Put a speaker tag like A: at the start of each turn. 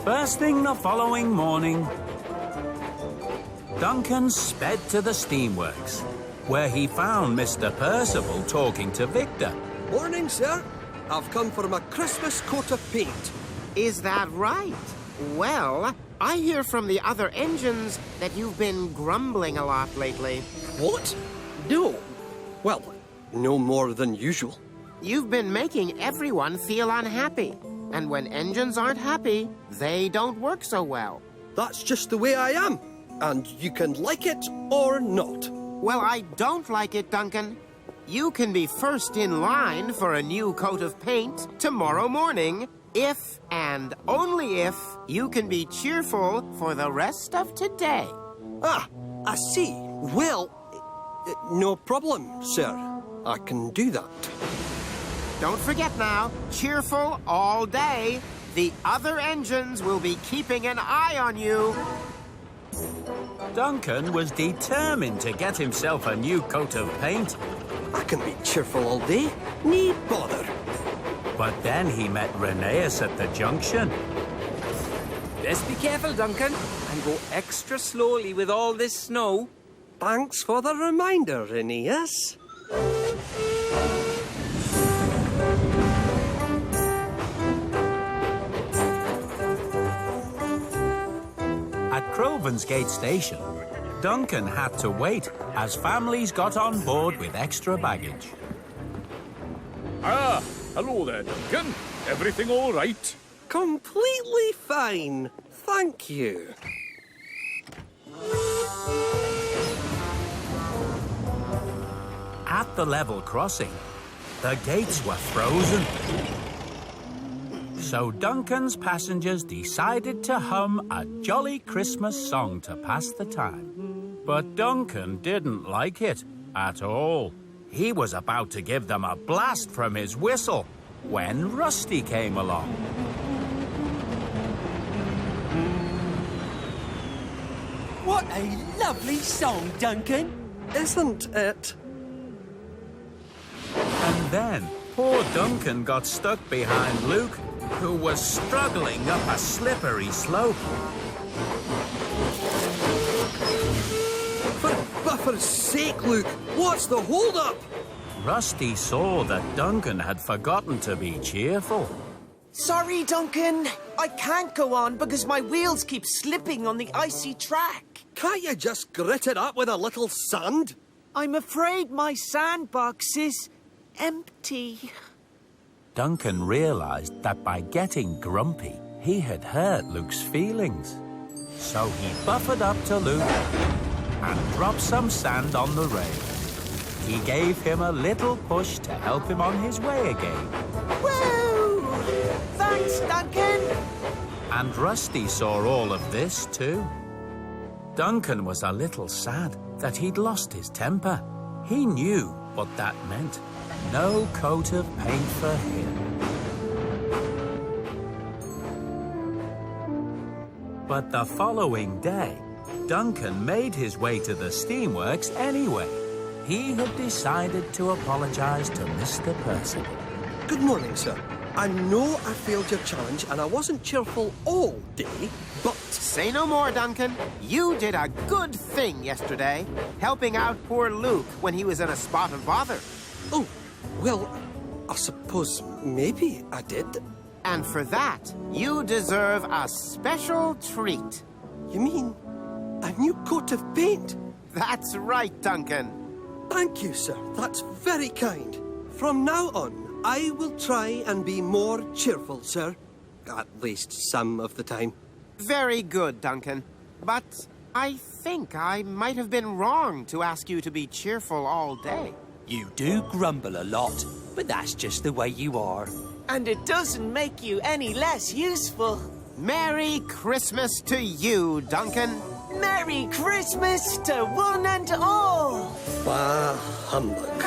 A: First thing the following morning, Duncan sped to the steamworks, where he found Mr. Percival talking to Victor.
B: Morning, sir. I've come for my Christmas coat of paint.
C: Is that right? Well, I hear from the other engines that you've been grumbling a lot lately.
B: What? No. Well, no more than usual.
C: You've been making everyone feel unhappy. And when engines aren't happy, they don't work so well.
B: That's just the way I am. And you can like it or not.
C: Well, I don't like it, Duncan. You can be first in line for a new coat of paint tomorrow morning if and only if you can be cheerful for the rest of today.
B: Ah, I see. Well, no problem, sir. I can do that.
C: Don't forget now, cheerful all day. The other engines will be keeping an eye on you.
A: Duncan was determined to get himself a new coat of paint.
B: I can be cheerful all day. Need bother.
A: But then he met Rheneas at the junction.
D: Best be careful, Duncan, and go extra slowly with all this snow.
B: Thanks for the reminder, Rheneas.
A: At Crovan's Gate Station, Duncan had to wait as families got on board with extra baggage.
E: Ah, hello there, Duncan. Everything all right?
B: Completely fine. Thank you.
A: At the level crossing, the gates were frozen. So Duncan's passengers decided to hum a jolly Christmas song to pass the time. But Duncan didn't like it at all. He was about to give them a blast from his whistle when Rusty came along.
F: What a lovely song, Duncan.
B: Isn't it?
A: And then poor Duncan got stuck behind Luke, who was struggling up a slippery slope.
B: For buffer's sake, Luke, what's the hold-up?
A: Rusty saw that Duncan had forgotten to be cheerful.
F: Sorry, Duncan. I can't go on because my wheels keep slipping on the icy track.
B: Can't you just grit it up with a little sand?
F: I'm afraid my sandbox is empty.
A: Duncan realized that by getting grumpy, he had hurt Luke's feelings. So he buffered up to Luke and dropped some sand on the rail. He gave him a little push to help him on his way again.
F: Woo! Thanks, Duncan.
A: And Rusty saw all of this too. Duncan was a little sad that he'd lost his temper. He knew what that meant. No coat of paint for him. But the following day, Duncan made his way to the steamworks anyway. He had decided to apologize to Mr. Percival.
B: Good morning, sir. I know I failed your challenge and I wasn't cheerful all day, but...
C: Say no more, Duncan. You did a good thing yesterday, helping out poor Luke when he was in a spot of bother.
B: Oh, well, I suppose maybe I did.
C: And for that, you deserve a special treat.
B: You mean a new coat of paint?
C: That's right, Duncan.
B: Thank you, sir. That's very kind. From now on, I will try and be more cheerful, sir. At least some of the time.
C: Very good, Duncan. But I think I might have been wrong to ask you to be cheerful all day.
F: You do grumble a lot, but that's just the way you are. And it doesn't make you any less useful.
C: Merry Christmas to you, Duncan.
F: Merry Christmas to one and all.
B: Bah, humbug.